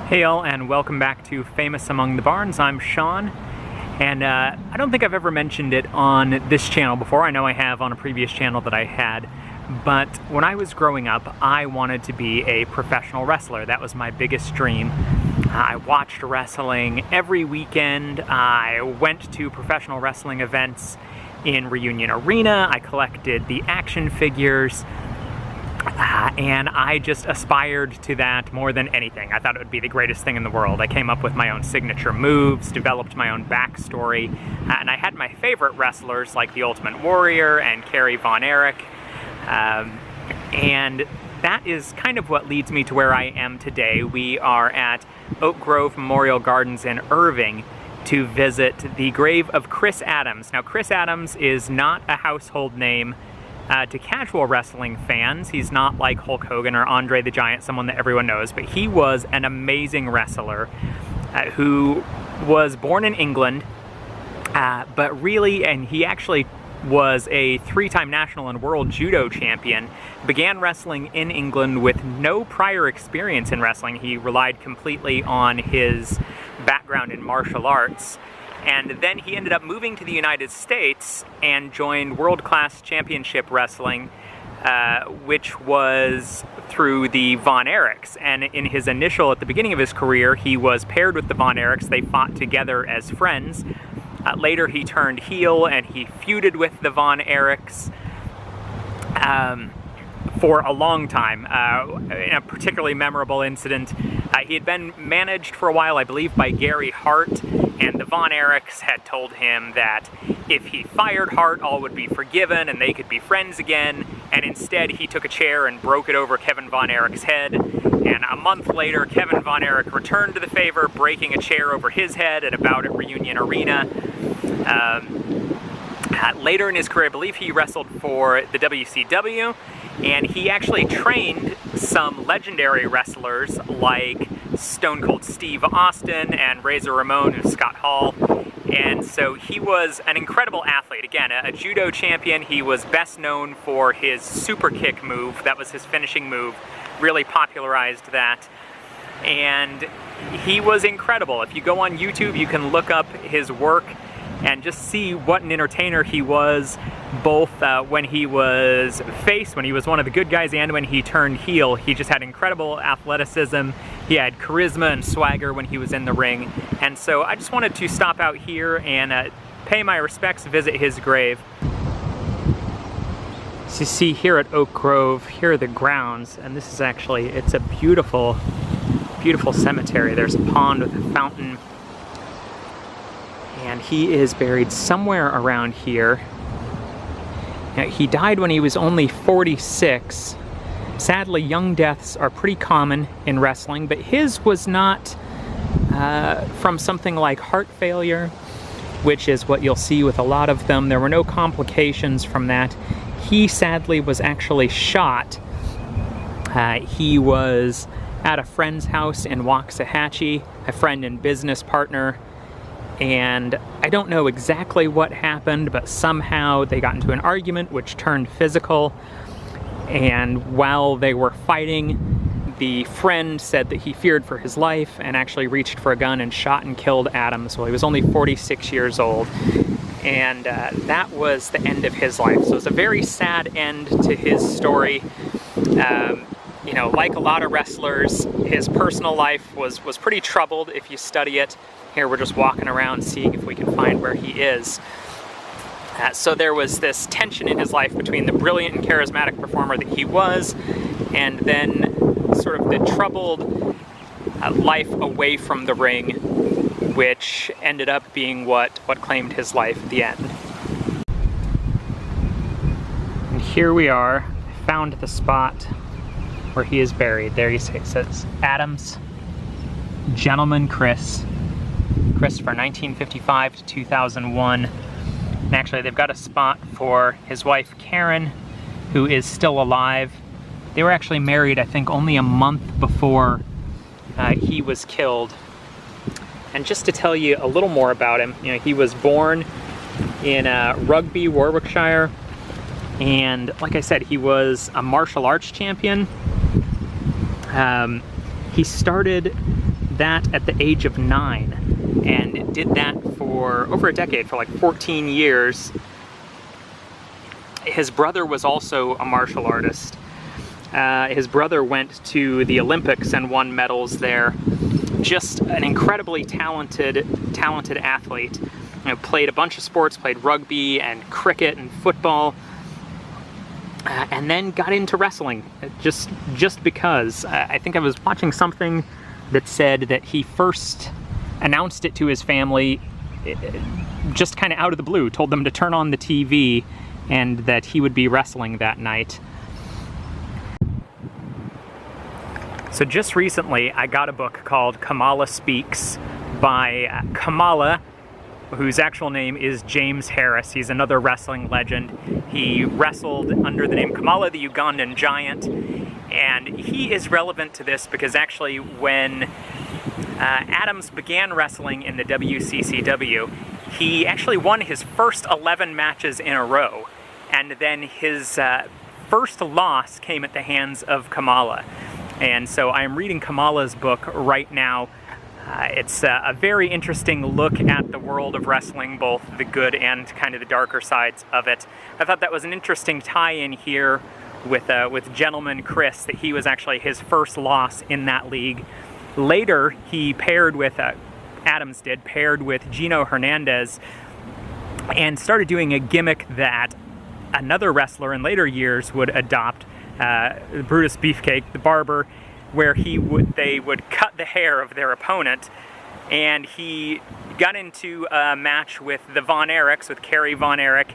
Hey all, and welcome back to Famous Among the Barns. I'm Sean, and I don't think I've ever mentioned it on this channel before. I know I have on a previous channel that I had, but when I was growing up, I wanted to be a professional wrestler. That was my biggest dream. I watched wrestling every weekend. I went to professional wrestling events in Reunion Arena. I collected the action figures. And I just aspired to that more than anything. I thought it would be the greatest thing in the world. I came up with my own signature moves, developed my own backstory, and I had my favorite wrestlers like the Ultimate Warrior and Kerry Von Erich. And that is kind of what leads me to where I am today. We are at Oak Grove Memorial Gardens in Irving to visit the grave of Chris Adams. Now, Chris Adams is not a household name to casual wrestling fans. He's not like Hulk Hogan or Andre the Giant, someone that everyone knows, but he was an amazing wrestler who was born in England, but really, and he actually was a three-time national and world judo champion, began wrestling in England with no prior experience in wrestling. He relied completely on his background in martial arts. And then he ended up moving to the United States and joined World Class Championship Wrestling, which was through the Von Erichs. And in his initial, at the beginning of his career, he was paired with the Von Erichs. They fought together as friends. Later he turned heel and he feuded with the Von Erichs for a long time. In a particularly memorable incident, he had been managed for a while, I believe, by Gary Hart, and the Von Erichs had told him that if he fired Hart, all would be forgiven and they could be friends again, and instead he took a chair and broke it over Kevin Von Erich's head, and a month later Kevin Von Erich returned to the favor, breaking a chair over his head at a bout at Reunion Arena. Later in his career, I believe he wrestled for the WCW, and he actually trained some legendary wrestlers like Stone Cold Steve Austin and Razor Ramon, who's Scott Hall. And so he was an incredible athlete. Again, a judo champion. He was best known for his super kick move. That was his finishing move. Really popularized that. And he was incredible. If you go on YouTube, you can look up his work and just see what an entertainer he was, both when he was face, when he was one of the good guys, and when he turned heel. He just had incredible athleticism. He had charisma and swagger when he was in the ring. And so I just wanted to stop out here and pay my respects, visit his grave. So you see here at Oak Grove, here are the grounds, and this is actually, it's a beautiful, beautiful cemetery. There's a pond with a fountain. And he is buried somewhere around here. Now, he died when he was only 46. Sadly, young deaths are pretty common in wrestling, but his was not from something like heart failure, which is what you'll see with a lot of them. There were no complications from that. He sadly was actually shot. He was at a friend's house in Waxahachie, a friend and business partner. And I don't know exactly what happened, but somehow they got into an argument which turned physical. And while they were fighting, the friend said that he feared for his life and actually reached for a gun and shot and killed Adams while he was only 46 years old. And that was the end of his life. So it's a very sad end to his story. You know, like a lot of wrestlers, his personal life was pretty troubled if you study it. Here we're just walking around seeing if we can find where he is. So there was this tension in his life between the brilliant and charismatic performer that he was, and then sort of the troubled life away from the ring, which ended up being what claimed his life at the end. And here we are. I found the spot where he is buried. There you see, it says Adams, Gentleman Chris, Christopher, 1955 to 2001. And actually, they've got a spot for his wife, Karen, who is still alive. They were actually married, I think, only a month before he was killed. And just to tell you a little more about him, you know, he was born in Rugby, Warwickshire. And like I said, he was a martial arts champion. He started that at the age of 9, and did that for over a decade, for like 14 years. His brother was also a martial artist. His brother went to the Olympics and won medals there. Just an incredibly talented athlete. You know, played a bunch of sports, played rugby and cricket and football, and then got into wrestling just because. I think I was watching something that said that he first announced it to his family just kind of out of the blue, told them to turn on the TV and that he would be wrestling that night. So just recently I got a book called Kamala Speaks by Kamala, whose actual name is James Harris. He's another wrestling legend. He wrestled under the name Kamala the Ugandan Giant, and he is relevant to this because actually when Adams began wrestling in the WCCW, he actually won his first 11 matches in a row, and then his first loss came at the hands of Kamala. And so I'm reading Kamala's book right now. It's a very interesting look at the world of wrestling, both the good and kind of the darker sides of it. I thought that was an interesting tie-in here with Gentleman Chris, that he was actually his first loss in that league. Later, he paired with, Adams did, paired with Gino Hernandez and started doing a gimmick that another wrestler in later years would adopt, Brutus Beefcake, the barber, where they would cut the hair of their opponent, and he got into a match with the Von Erichs, with Kerry Von Erich,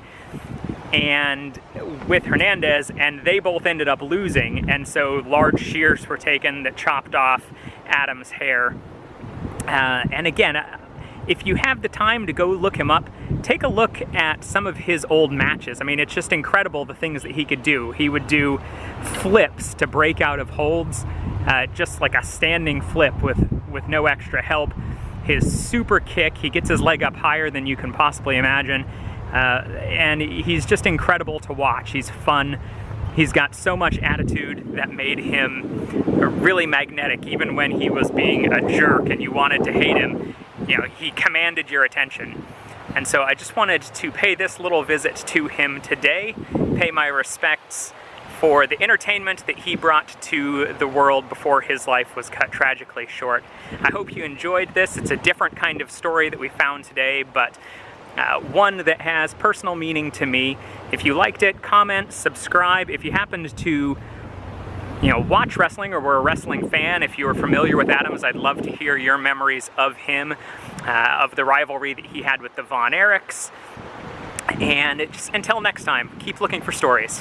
and with Hernandez, and they both ended up losing, and so large shears were taken that chopped off Adam's hair. And again, if you have the time to go look him up, take a look at some of his old matches. I mean, it's just incredible the things that he could do. He would do flips to break out of holds, just like a standing flip with no extra help. His super kick, he gets his leg up higher than you can possibly imagine. And he's just incredible to watch. He's fun. He's got so much attitude that made him really magnetic, even when he was being a jerk and you wanted to hate him. You know, he commanded your attention. And so I just wanted to pay this little visit to him today, pay my respects for the entertainment that he brought to the world before his life was cut tragically short. I hope you enjoyed this. It's a different kind of story that we found today, but one that has personal meaning to me. If you liked it, comment, subscribe. If you happened to watch wrestling or were a wrestling fan, if you were familiar with Adams, I'd love to hear your memories of him, of the rivalry that he had with the Von Erichs. And just until next time, keep looking for stories.